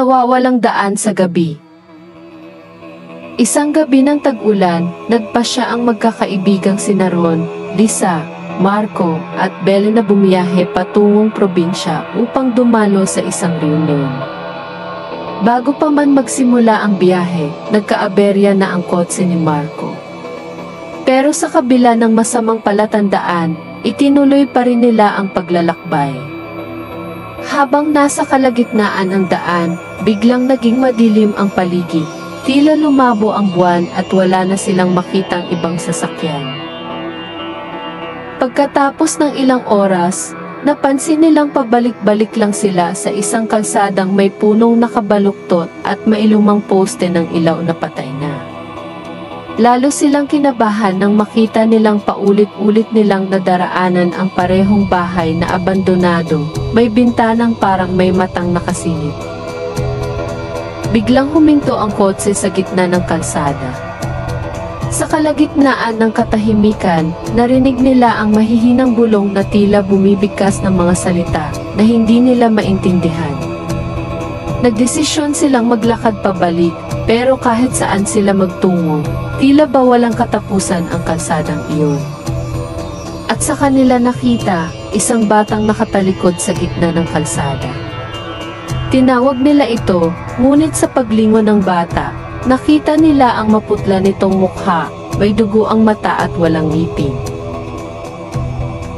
nawawalang daan sa gabi. Isang gabi ng tag-ulan, nagpasya ang magkakaibigang sina Ron, Lisa, Marco, at Belle na bumiyahe patungong probinsya upang dumalo sa isang reunion. Bago pa man magsimula ang biyahe, nagkaaberya na ang kotse ni Marco. Pero sa kabila ng masamang palatandaan, itinuloy pa rin nila ang paglalakbay. Habang nasa kalagitnaan ng daan, biglang naging madilim ang paligid. Tila lumabo ang buwan at wala na silang makitang ibang sasakyan. Pagkatapos ng ilang oras, napansin nilang pabalik-balik lang sila sa isang kalsadang may punong nakabaluktot at mailumang poste ng ilaw na patay na. Lalo silang kinabahan nang makita nilang paulit-ulit nilang nadaraanan ang parehong bahay na abandonado, may bintanang parang may matang nakasilip. Biglang huminto ang kotse sa gitna ng kalsada. Sa kalagitnaan ng katahimikan, narinig nila ang mahihinang bulong na tila bumibigkas ng mga salita na hindi nila maintindihan. Nagdesisyon silang maglakad pabalik, pero kahit saan sila magtungo, tila ba walang katapusan ang kalsadang iyon. At sa kanila nakita, isang batang nakatalikod sa gitna ng kalsada. Tinawag nila ito, ngunit sa paglingon ng bata, nakita nila ang maputla nitong mukha, may dugo ang mata at walang ngipin.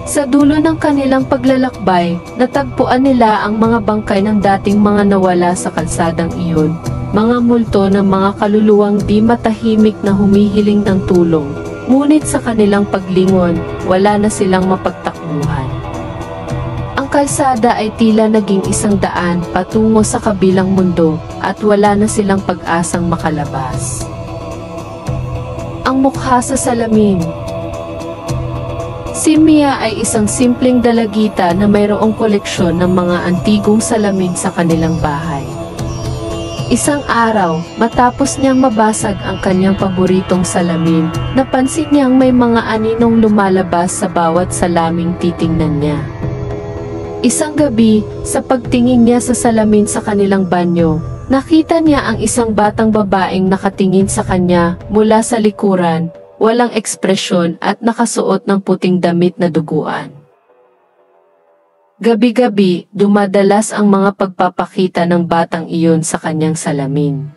Sa dulo ng kanilang paglalakbay, natagpuan nila ang mga bangkay ng dating mga nawala sa kalsadang iyon, mga multo ng mga kaluluwang di matahimik na humihiling ng tulong, ngunit sa kanilang paglingon, wala na silang mapagtakbuhan. Ang kalsada ay tila naging isang daan patungo sa kabilang mundo at wala na silang pag-asang makalabas. Ang mukha sa salamin. Si Mia ay isang simpleng dalagita na mayroong koleksyon ng mga antigong salamin sa kanilang bahay. Isang araw, matapos niyang mabasag ang kanyang paboritong salamin, napansin niyang may mga aninong lumalabas sa bawat salaming titingnan niya. Isang gabi, sa pagtingin niya sa salamin sa kanilang banyo, nakita niya ang isang batang babaeng nakatingin sa kanya mula sa likuran, walang ekspresyon at nakasuot ng puting damit na duguan. Gabi-gabi, dumadalas ang mga pagpapakita ng batang iyon sa kanyang salamin.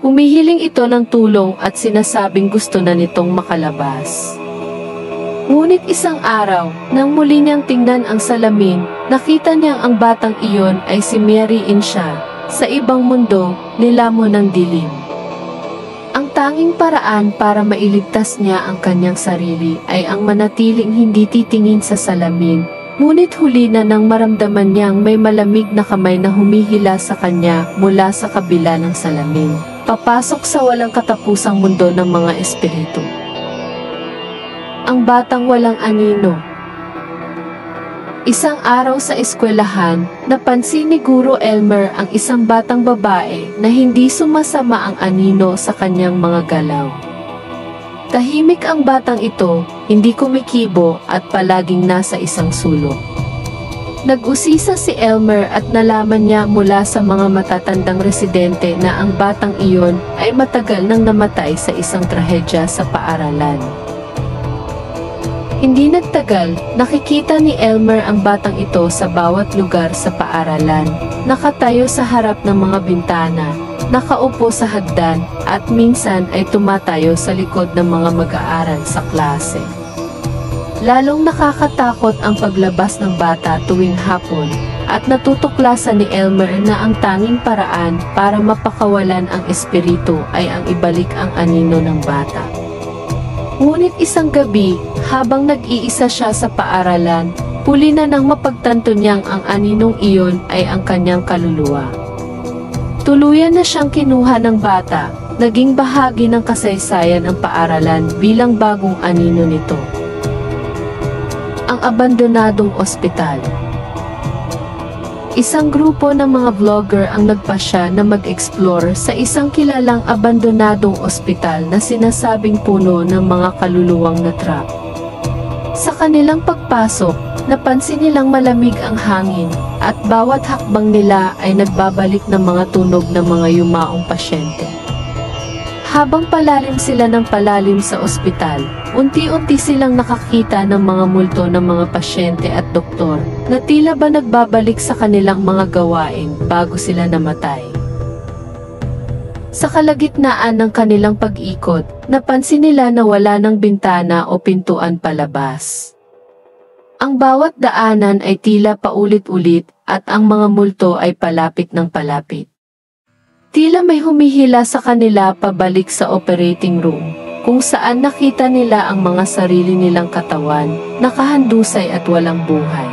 Humihiling ito ng tulong at sinasabing gusto na nitong makalabas. Ngunit isang araw, nang muli niyang tingnan ang salamin, nakita niyang ang batang iyon ay si Mary Insha, sa ibang mundo, nilamon ng dilim. Ang tanging paraan para mailigtas niya ang kanyang sarili ay ang manatiling hindi titingin sa salamin, ngunit huli na nang maramdaman niyang may malamig na kamay na humihila sa kanya mula sa kabila ng salamin, papasok sa walang katapusang mundo ng mga espiritu. Ang batang walang anino. Isang araw sa eskwelahan, napansin ni Guro Elmer ang isang batang babae na hindi sumasama ang anino sa kanyang mga galaw. Tahimik ang batang ito, hindi kumikibo at palaging nasa isang sulok. Nag-usisa si Elmer at nalaman niya mula sa mga matatandang residente na ang batang iyon ay matagal nang namatay sa isang trahedya sa paaralan. Hindi nagtagal, nakikita ni Elmer ang batang ito sa bawat lugar sa paaralan, nakatayo sa harap ng mga bintana, nakaupo sa hagdan, at minsan ay tumatayo sa likod ng mga mag-aaral sa klase. Lalong nakakatakot ang paglabas ng bata tuwing hapon, at natutuklasan ni Elmer na ang tanging paraan para mapakawalan ang espiritu ay ang ibalik ang anino ng bata. Ngunit isang gabi, habang nag-iisa siya sa paaralan, huli na nang mapagtanto niyang ang aninong iyon ay ang kanyang kaluluwa. Tuluyan na siyang kinuha ng bata, naging bahagi ng kasaysayan ang paaralan bilang bagong anino nito. Ang abandonadong ospital. Isang grupo ng mga vlogger ang nagpasya na mag-explore sa isang kilalang abandonadong ospital na sinasabing puno ng mga kaluluwang na trap. Sa kanilang pagpasok, Napansin nilang malamig ang hangin, at bawat hakbang nila ay nagbabalik ng mga tunog ng mga yumaong pasyente. Habang palalim sila ng palalim sa ospital, unti-unti silang nakakita ng mga multo ng mga pasyente at doktor na tila ba nagbabalik sa kanilang mga gawain bago sila namatay. Sa kalagitnaan ng kanilang pag-ikot, napansin nila na wala ng bintana o pintuan palabas. Ang bawat daanan ay tila paulit-ulit at ang mga multo ay palapit ng palapit. Tila may humihila sa kanila pabalik sa operating room, kung saan nakita nila ang mga sarili nilang katawan, nakahandusay at walang buhay.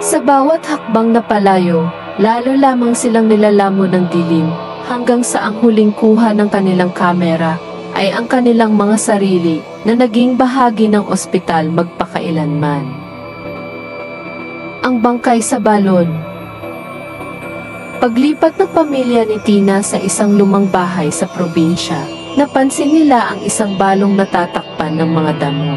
Sa bawat hakbang na palayo, lalo lamang silang nilalamon ng dilim, hanggang sa ang huling kuha ng kanilang kamera, ay ang kanilang mga sarili na naging bahagi ng ospital magpakailanman. Ang bangkay sa balon. Paglipat ng pamilya ni Tina sa isang lumang bahay sa probinsya, napansin nila ang isang balong natatakpan ng mga damo.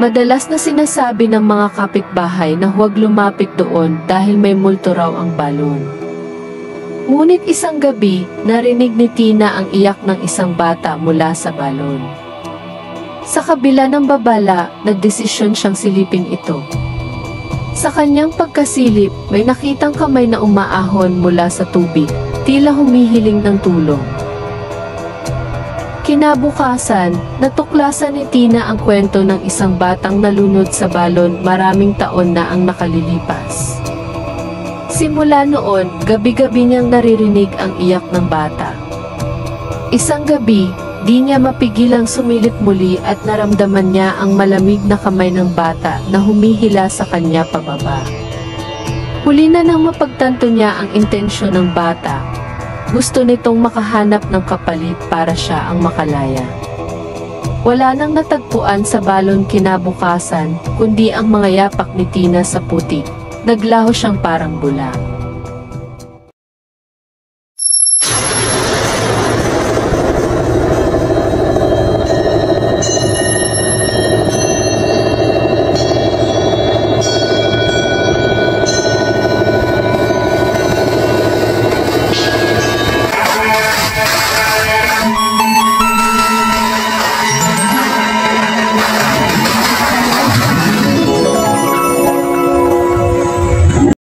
Madalas na sinasabi ng mga kapitbahay na huwag lumapit doon dahil may multo raw ang balon. Ngunit isang gabi, narinig ni Tina ang iyak ng isang bata mula sa balon. Sa kabila ng babala, nagdesisyon siyang silipin ito. Sa kanyang pagkasilip, may nakitang kamay na umaahon mula sa tubig, tila humihiling ng tulong. Kinabukasan, natuklasan ni Tina ang kwento ng isang batang nalunod sa balon maraming taon na ang nakalilipas. Simula noon, gabi-gabi niyang naririnig ang iyak ng bata. Isang gabi, di niya mapigilang sumilip muli at naramdaman niya ang malamig na kamay ng bata na humihila sa kanya pababa. Huli na nang mapagtanto niya ang intensyon ng bata. Gusto nitong makahanap ng kapalit para siya ang makalaya. Wala nang natagpuan sa balon kinabukasan, kundi ang mga yapak ni Tina sa putik. Naglaho siyang parang bula.